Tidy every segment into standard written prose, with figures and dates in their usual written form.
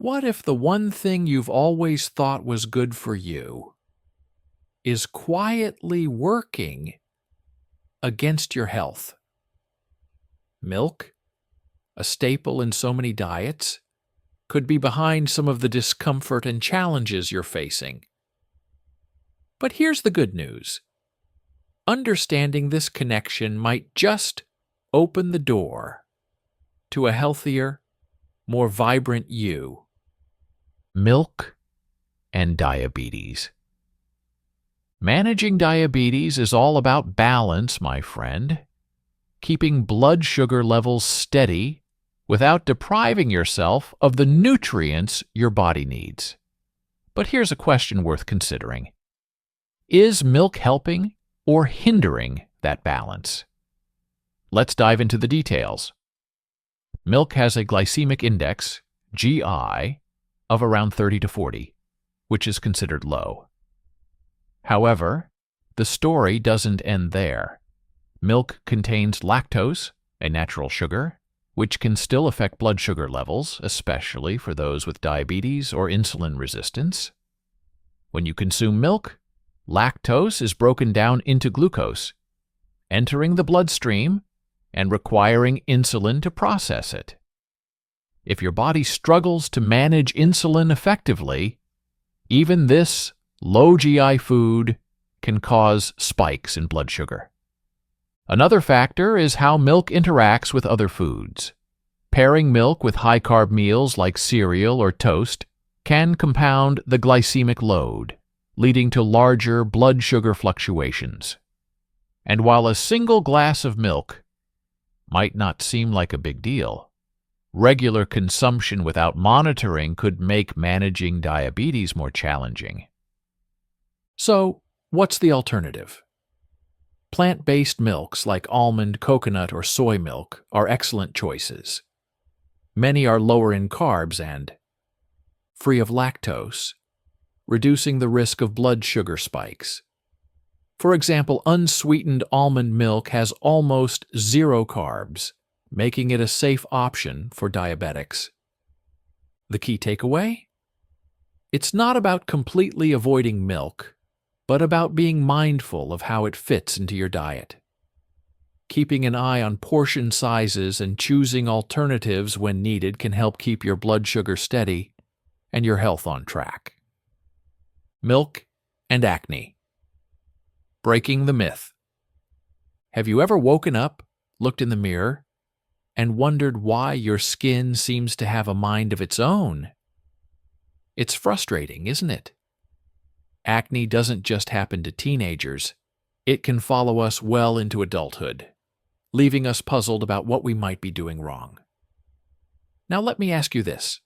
What if the one thing you've always thought was good for you is quietly working against your health? Milk, a staple in so many diets, could be behind some of the discomfort and challenges you're facing. But here's the good news. Understanding this connection might just open the door to a healthier, more vibrant you. Milk and diabetes. Managing diabetes is all about balance, my friend. Keeping blood sugar levels steady without depriving yourself of the nutrients your body needs. But here's a question worth considering. Is milk helping or hindering that balance? Let's dive into the details. Milk has a glycemic index, GI, of around 30 to 40, which is considered low. However, the story doesn't end there. Milk contains lactose, a natural sugar, which can still affect blood sugar levels, especially for those with diabetes or insulin resistance. When you consume milk, lactose is broken down into glucose, entering the bloodstream and requiring insulin to process it. If your body struggles to manage insulin effectively, even this low GI food can cause spikes in blood sugar. Another factor is how milk interacts with other foods. Pairing milk with high-carb meals like cereal or toast can compound the glycemic load, leading to larger blood sugar fluctuations. And while a single glass of milk might not seem like a big deal, regular consumption without monitoring could make managing diabetes more challenging. So, what's the alternative? Plant-based milks like almond, coconut, or soy milk are excellent choices. Many are lower in carbs and free of lactose, reducing the risk of blood sugar spikes. For example, unsweetened almond milk has almost zero carbs, making it a safe option for diabetics. The key takeaway? It's not about completely avoiding milk, but about being mindful of how it fits into your diet. Keeping an eye on portion sizes and choosing alternatives when needed can help keep your blood sugar steady and your health on track. Milk and acne. Breaking the myth. Have you ever woken up, looked in the mirror, and wondered why your skin seems to have a mind of its own? It's frustrating, isn't it? Acne doesn't just happen to teenagers. It can follow us well into adulthood, leaving us puzzled about what we might be doing wrong. Now let me ask you this.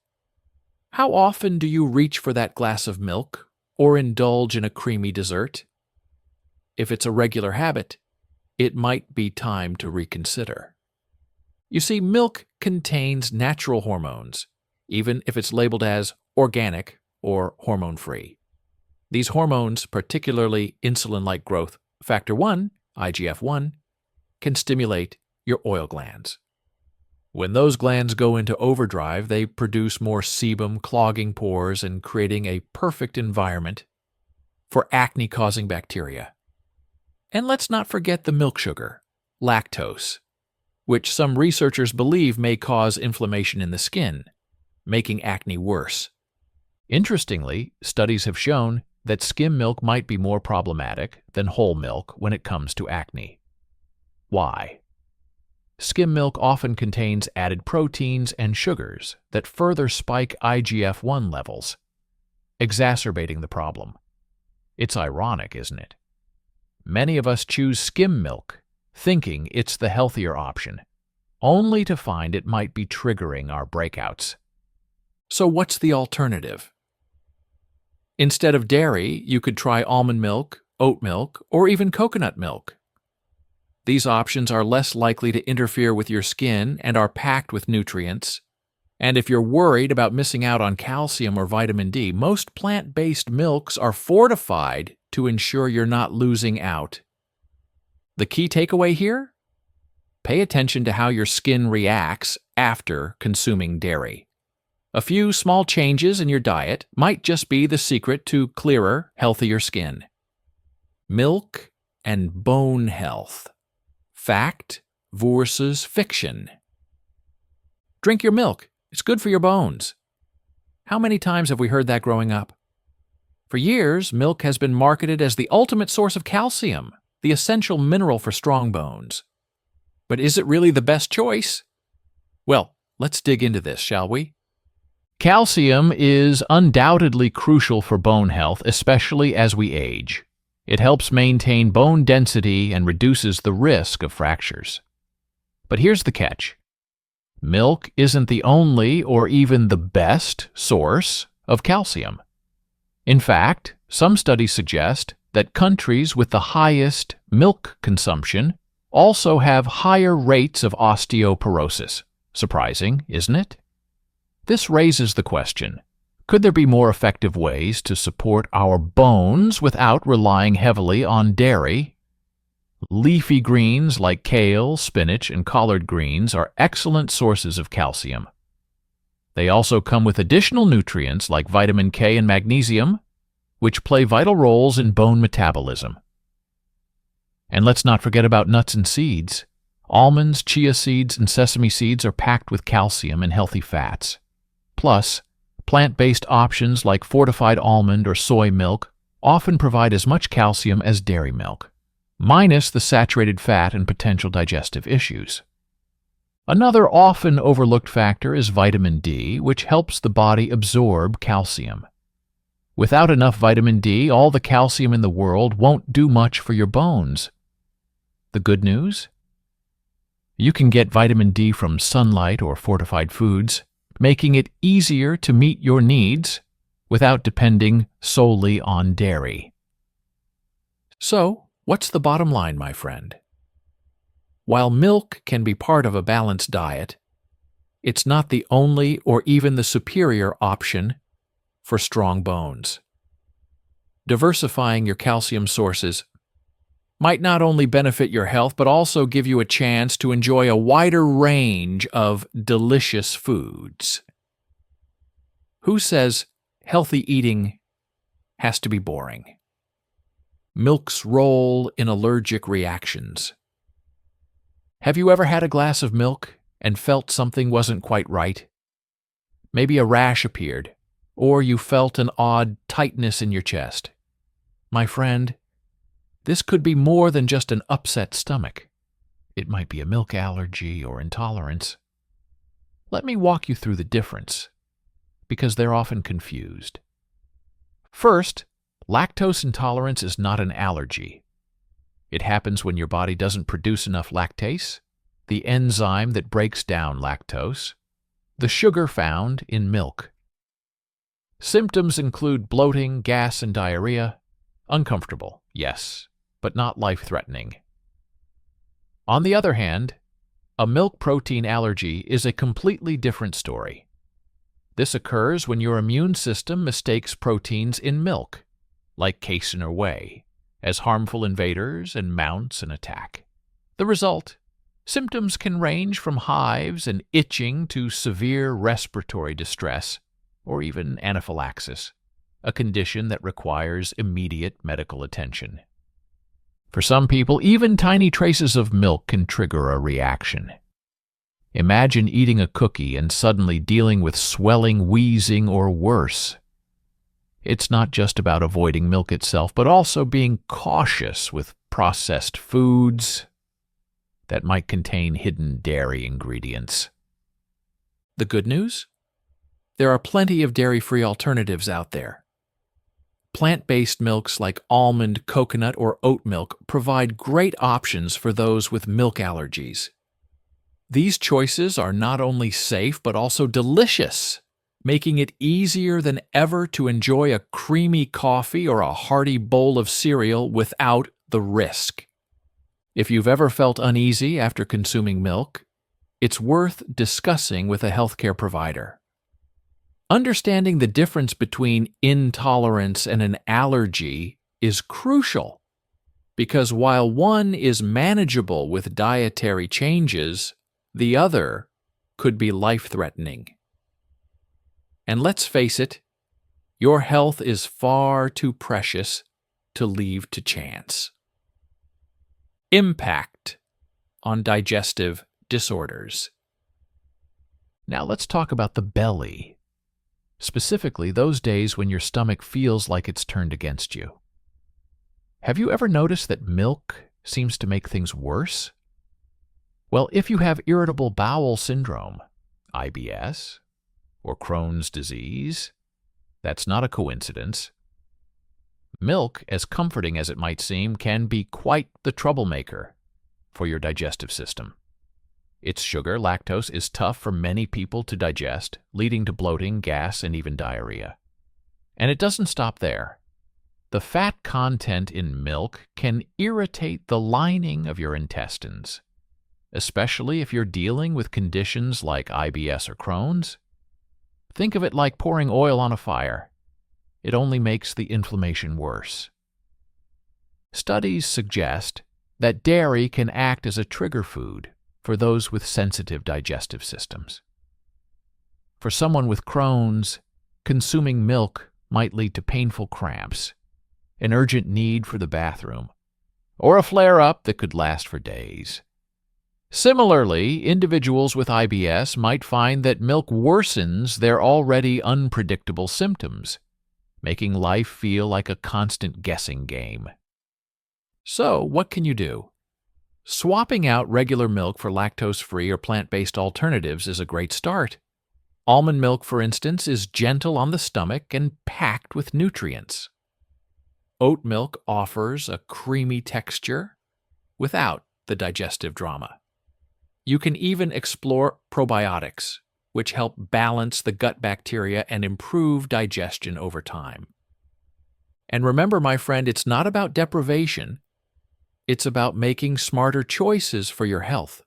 How often do you reach for that glass of milk or indulge in a creamy dessert? If it's a regular habit, it might be time to reconsider. You see, milk contains natural hormones, even if it's labeled as organic or hormone-free. These hormones, particularly insulin-like growth factor 1, IGF-1, can stimulate your oil glands. When those glands go into overdrive, they produce more sebum, clogging pores, and creating a perfect environment for acne-causing bacteria. And let's not forget the milk sugar, lactose, which some researchers believe may cause inflammation in the skin, making acne worse. Interestingly, studies have shown that skim milk might be more problematic than whole milk when it comes to acne. Why? Skim milk often contains added proteins and sugars that further spike IGF-1 levels, exacerbating the problem. It's ironic, isn't it? Many of us choose skim milk, thinking it's the healthier option, only to find it might be triggering our breakouts. So what's the alternative? Instead of dairy, you could try almond milk, oat milk, or even coconut milk. These options are less likely to interfere with your skin and are packed with nutrients. And if you're worried about missing out on calcium or vitamin D, most plant-based milks are fortified to ensure you're not losing out. The key takeaway here? Pay attention to how your skin reacts after consuming dairy. A few small changes in your diet might just be the secret to clearer, healthier skin. Milk and bone health. Fact versus fiction. Drink your milk. It's good for your bones. How many times have we heard that growing up? For years, milk has been marketed as the ultimate source of calcium, the essential mineral for strong bones. But is it really the best choice? Well, let's dig into this, shall we? Calcium is undoubtedly crucial for bone health, especially as we age. It helps maintain bone density and reduces the risk of fractures. But here's the catch. Milk isn't the only or even the best source of calcium. In fact, some studies suggest that countries with the highest milk consumption also have higher rates of osteoporosis. Surprising, isn't it? This raises the question, could there be more effective ways to support our bones without relying heavily on dairy? Leafy greens like kale, spinach, and collard greens are excellent sources of calcium. They also come with additional nutrients like vitamin K and magnesium, which play vital roles in bone metabolism. And let's not forget about nuts and seeds. Almonds, chia seeds, and sesame seeds are packed with calcium and healthy fats. Plus, plant-based options like fortified almond or soy milk often provide as much calcium as dairy milk, minus the saturated fat and potential digestive issues. Another often overlooked factor is vitamin D, which helps the body absorb calcium. Without enough vitamin D, all the calcium in the world won't do much for your bones. The good news? You can get vitamin D from sunlight or fortified foods, making it easier to meet your needs without depending solely on dairy. So, what's the bottom line, my friend? While milk can be part of a balanced diet, it's not the only or even the superior option for strong bones. Diversifying your calcium sources might not only benefit your health, but also give you a chance to enjoy a wider range of delicious foods. Who says healthy eating has to be boring? Milk's role in allergic reactions. Have you ever had a glass of milk and felt something wasn't quite right? Maybe a rash appeared, or you felt an odd tightness in your chest. My friend, this could be more than just an upset stomach. It might be a milk allergy or intolerance. Let me walk you through the difference, because they're often confused. First, lactose intolerance is not an allergy. It happens when your body doesn't produce enough lactase, the enzyme that breaks down lactose, the sugar found in milk. Symptoms include bloating, gas, and diarrhea. Uncomfortable, yes, but not life-threatening. On the other hand, a milk protein allergy is a completely different story. This occurs when your immune system mistakes proteins in milk, like casein or whey, as harmful invaders and mounts an attack. The result? Symptoms can range from hives and itching to severe respiratory distress, or even anaphylaxis, a condition that requires immediate medical attention. For some people, even tiny traces of milk can trigger a reaction. Imagine eating a cookie and suddenly dealing with swelling, wheezing, or worse. It's not just about avoiding milk itself, but also being cautious with processed foods that might contain hidden dairy ingredients. The good news? There are plenty of dairy-free alternatives out there. Plant-based milks like almond, coconut, or oat milk provide great options for those with milk allergies. These choices are not only safe but also delicious, making it easier than ever to enjoy a creamy coffee or a hearty bowl of cereal without the risk. If you've ever felt uneasy after consuming milk, it's worth discussing with a healthcare provider. Understanding the difference between intolerance and an allergy is crucial, because while one is manageable with dietary changes, the other could be life-threatening. And let's face it, your health is far too precious to leave to chance. Impact on digestive disorders. Now let's talk about the belly, specifically those days when your stomach feels like it's turned against you. Have you ever noticed that milk seems to make things worse? Well, if you have irritable bowel syndrome, IBS, or Crohn's disease, that's not a coincidence. Milk, as comforting as it might seem, can be quite the troublemaker for your digestive system. Its sugar, lactose, is tough for many people to digest, leading to bloating, gas, and even diarrhea. And it doesn't stop there. The fat content in milk can irritate the lining of your intestines, especially if you're dealing with conditions like IBS or Crohn's. Think of it like pouring oil on a fire. It only makes the inflammation worse. Studies suggest that dairy can act as a trigger food for those with sensitive digestive systems. For someone with Crohn's, consuming milk might lead to painful cramps, an urgent need for the bathroom, or a flare-up that could last for days. Similarly, individuals with IBS might find that milk worsens their already unpredictable symptoms, making life feel like a constant guessing game. So, what can you do? Swapping out regular milk for lactose-free or plant-based alternatives is a great start. Almond milk, for instance, is gentle on the stomach and packed with nutrients. Oat milk offers a creamy texture without the digestive drama. You can even explore probiotics, which help balance the gut bacteria and improve digestion over time. And remember, my friend, it's not about deprivation. It's about making smarter choices for your health.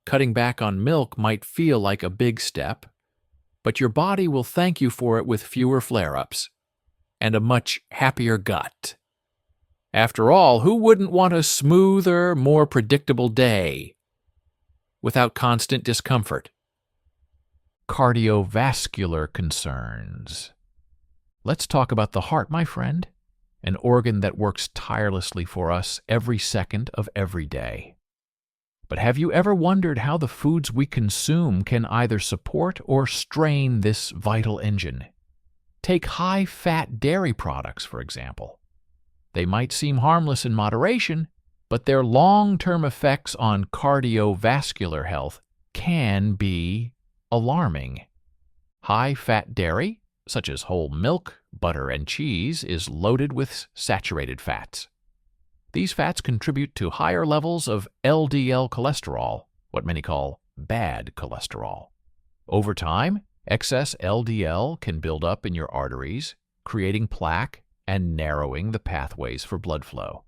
Cutting back on milk might feel like a big step, but your body will thank you for it with fewer flare-ups and a much happier gut. After all, who wouldn't want a smoother, more predictable day without constant discomfort? Cardiovascular concerns. Let's talk about the heart, my friend, an organ that works tirelessly for us every second of every day. But have you ever wondered how the foods we consume can either support or strain this vital engine? Take high-fat dairy products, for example. They might seem harmless in moderation, but their long-term effects on cardiovascular health can be alarming. High-fat dairy, such as whole milk, butter, and cheese, is loaded with saturated fats. These fats contribute to higher levels of LDL cholesterol, what many call bad cholesterol. Over time, excess LDL can build up in your arteries, creating plaque and narrowing the pathways for blood flow.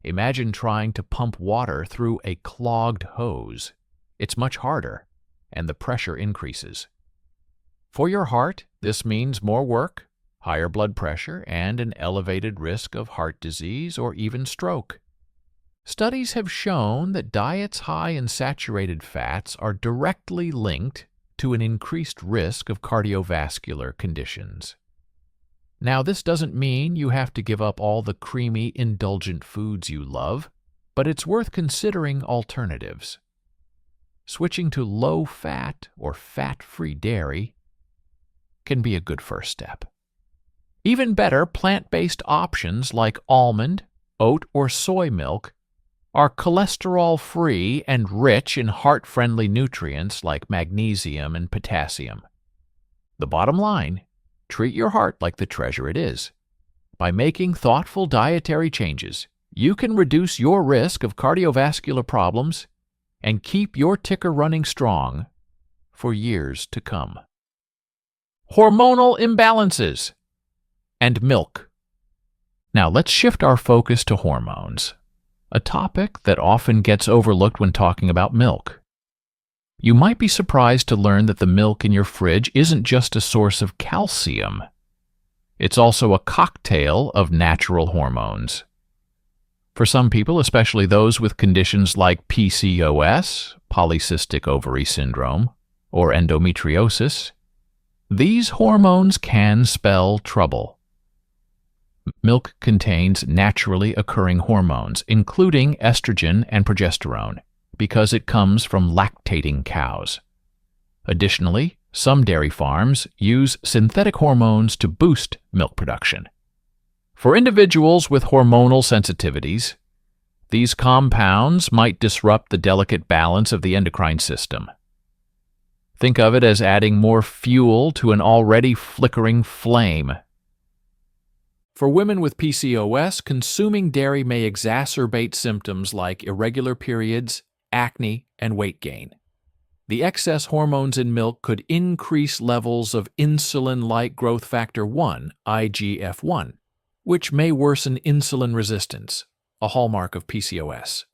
Imagine trying to pump water through a clogged hose. It's much harder, and the pressure increases. For your heart, this means more work, higher blood pressure, and an elevated risk of heart disease or even stroke. Studies have shown that diets high in saturated fats are directly linked to an increased risk of cardiovascular conditions. Now, this doesn't mean you have to give up all the creamy, indulgent foods you love, but it's worth considering alternatives. Switching to low-fat or fat-free dairy can be a good first step. Even better, plant-based options like almond, oat, or soy milk are cholesterol-free and rich in heart-friendly nutrients like magnesium and potassium. The bottom line, treat your heart like the treasure it is. By making thoughtful dietary changes, you can reduce your risk of cardiovascular problems and keep your ticker running strong for years to come. Hormonal imbalances and milk. Now let's shift our focus to hormones, a topic that often gets overlooked when talking about milk. You might be surprised to learn that the milk in your fridge isn't just a source of calcium. It's also a cocktail of natural hormones. For some people, especially those with conditions like PCOS, polycystic ovary syndrome, or endometriosis, These hormones can spell trouble. Milk contains naturally occurring hormones, including estrogen and progesterone, because it comes from lactating cows. Additionally, some dairy farms use synthetic hormones to boost milk production. For individuals with hormonal sensitivities, these compounds might disrupt the delicate balance of the endocrine system. Think of it as adding more fuel to an already flickering flame. For women with PCOS, consuming dairy may exacerbate symptoms like irregular periods, acne, and weight gain. The excess hormones in milk could increase levels of insulin-like growth factor 1, IGF-1, which may worsen insulin resistance, a hallmark of PCOS.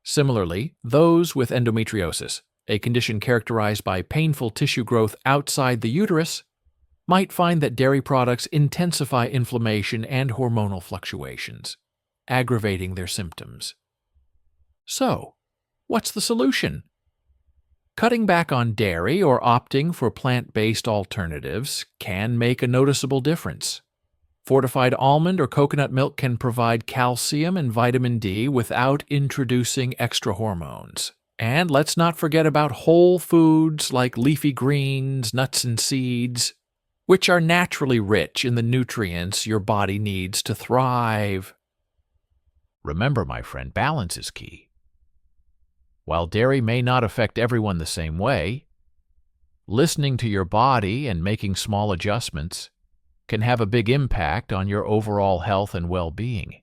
Similarly, those with endometriosis, a condition characterized by painful tissue growth outside the uterus, might find that dairy products intensify inflammation and hormonal fluctuations, aggravating their symptoms. So, what's the solution? Cutting back on dairy or opting for plant-based alternatives can make a noticeable difference. Fortified almond or coconut milk can provide calcium and vitamin D without introducing extra hormones. And let's not forget about whole foods like leafy greens, nuts, and seeds, which are naturally rich in the nutrients your body needs to thrive. Remember, my friend, balance is key. While dairy may not affect everyone the same way, listening to your body and making small adjustments can have a big impact on your overall health and well-being.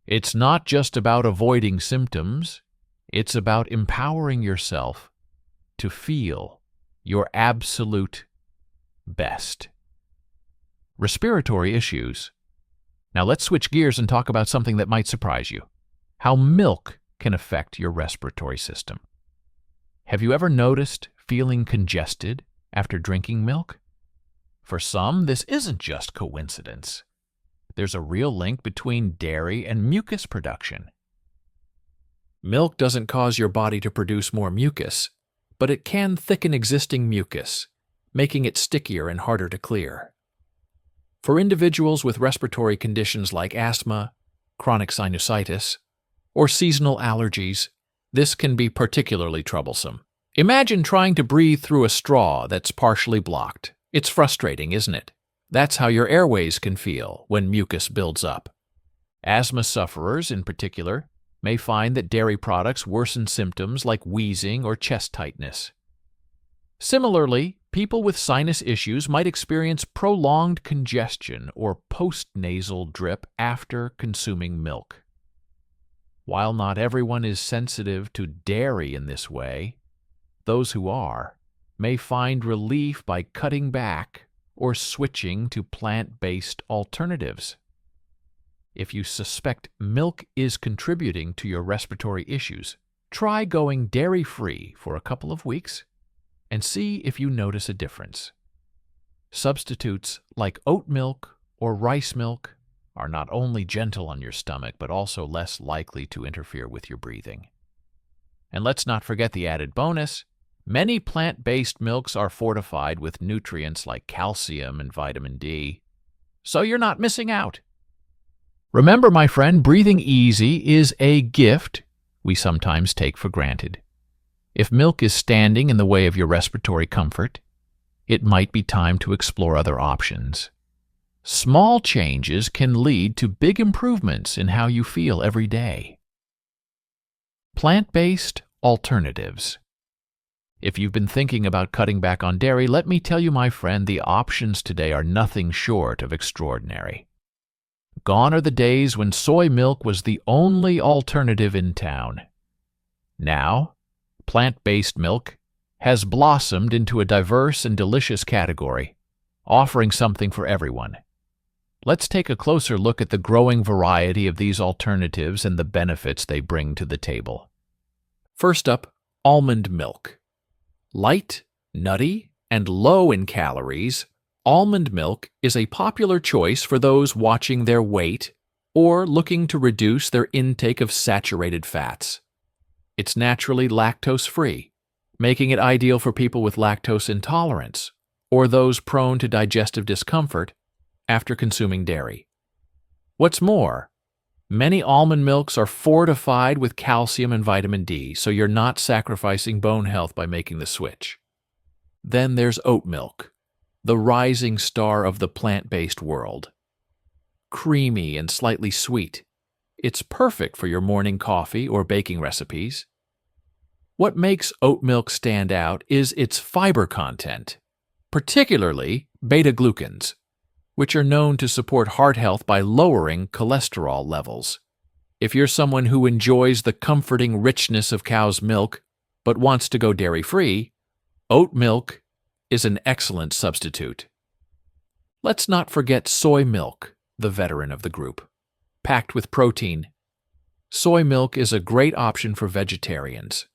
It's not just about avoiding symptoms, it's about empowering yourself to feel your absolute best. Respiratory issues. Now let's switch gears and talk about something that might surprise you: how milk can affect your respiratory system. Have you ever noticed feeling congested after drinking milk? For some, this isn't just coincidence. There's a real link between dairy and mucus production. Milk doesn't cause your body to produce more mucus, but it can thicken existing mucus, making it stickier and harder to clear. For individuals with respiratory conditions like asthma, chronic sinusitis, or seasonal allergies, this can be particularly troublesome. Imagine trying to breathe through a straw that's partially blocked. It's frustrating, isn't it? That's how your airways can feel when mucus builds up. Asthma sufferers, in particular, may find that dairy products worsen symptoms like wheezing or chest tightness. Similarly, people with sinus issues might experience prolonged congestion or postnasal drip after consuming milk. While not everyone is sensitive to dairy in this way, those who are may find relief by cutting back or switching to plant-based alternatives. If you suspect milk is contributing to your respiratory issues, try going dairy-free for a couple of weeks and see if you notice a difference. Substitutes like oat milk or rice milk are not only gentle on your stomach, but also less likely to interfere with your breathing. And let's not forget the added bonus: many plant-based milks are fortified with nutrients like calcium and vitamin D, so you're not missing out. Remember, my friend, breathing easy is a gift we sometimes take for granted. If milk is standing in the way of your respiratory comfort, it might be time to explore other options. Small changes can lead to big improvements in how you feel every day. Plant-based alternatives. If you've been thinking about cutting back on dairy, let me tell you, my friend, the options today are nothing short of extraordinary. Gone are the days when soy milk was the only alternative in town. Now, plant-based milk has blossomed into a diverse and delicious category, offering something for everyone. Let's take a closer look at the growing variety of these alternatives and the benefits they bring to the table. First up, almond milk. Light, nutty, and low in calories, almond milk is a popular choice for those watching their weight or looking to reduce their intake of saturated fats. It's naturally lactose-free, making it ideal for people with lactose intolerance or those prone to digestive discomfort after consuming dairy. What's more, many almond milks are fortified with calcium and vitamin D, so you're not sacrificing bone health by making the switch. Then there's oat milk, the rising star of the plant-based world. Creamy and slightly sweet, it's perfect for your morning coffee or baking recipes. What makes oat milk stand out is its fiber content, particularly beta-glucans, which are known to support heart health by lowering cholesterol levels. If you're someone who enjoys the comforting richness of cow's milk but wants to go dairy-free, oat milk is an excellent substitute. Let's not forget soy milk, the veteran of the group. Packed with protein, soy milk is a great option for vegetarians,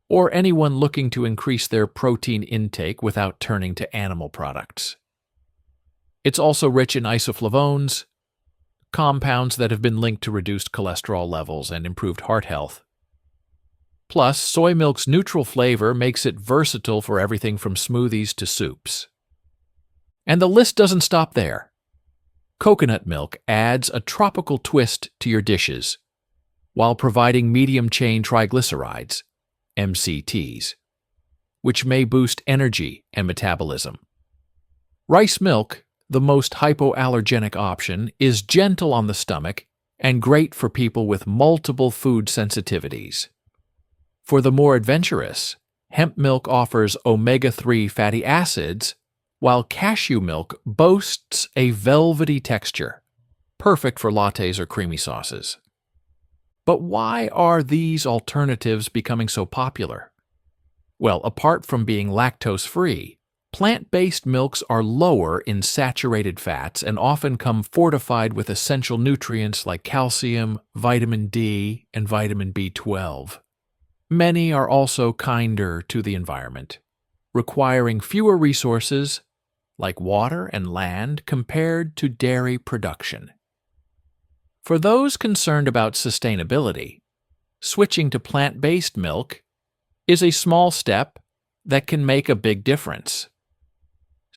or anyone looking to increase their protein intake without turning to animal products. It's also rich in isoflavones, compounds that have been linked to reduced cholesterol levels and improved heart health. Plus, soy milk's neutral flavor makes it versatile for everything from smoothies to soups. And the list doesn't stop there. Coconut milk adds a tropical twist to your dishes, while providing medium-chain triglycerides, MCTs, which may boost energy and metabolism. Rice milk, the most hypoallergenic option, is gentle on the stomach and great for people with multiple food sensitivities. For the more adventurous, hemp milk offers omega-3 fatty acids, while cashew milk boasts a velvety texture, perfect for lattes or creamy sauces. But why are these alternatives becoming so popular? Well, apart from being lactose-free, plant-based milks are lower in saturated fats and often come fortified with essential nutrients like calcium, vitamin D, and vitamin B12. Many are also kinder to the environment, requiring fewer resources like water and land compared to dairy production. For those concerned about sustainability, switching to plant-based milk is a small step that can make a big difference.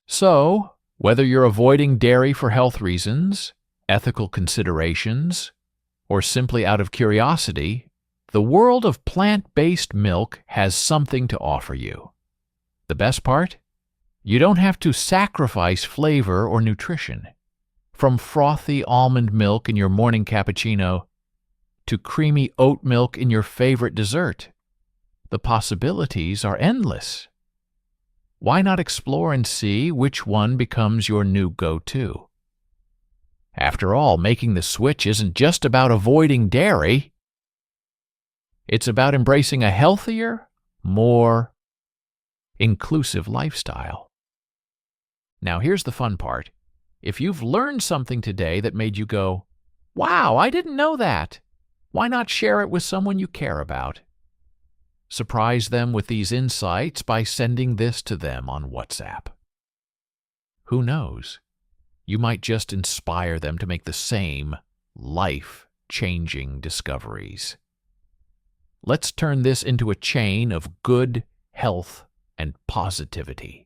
So, whether you're avoiding dairy for health reasons, ethical considerations, or simply out of curiosity, the world of plant-based milk has something to offer you. The best part? You don't have to sacrifice flavor or nutrition. From frothy almond milk in your morning cappuccino to creamy oat milk in your favorite dessert, the possibilities are endless. Why not explore and see which one becomes your new go-to? After all, making the switch isn't just about avoiding dairy. It's about embracing a healthier, more inclusive lifestyle. Now here's the fun part. If you've learned something today that made you go, "Wow, I didn't know that," why not share it with someone you care about? Surprise them with these insights by sending this to them on WhatsApp. Who knows? You might just inspire them to make the same life-changing discoveries. Let's turn this into a chain of good health and positivity.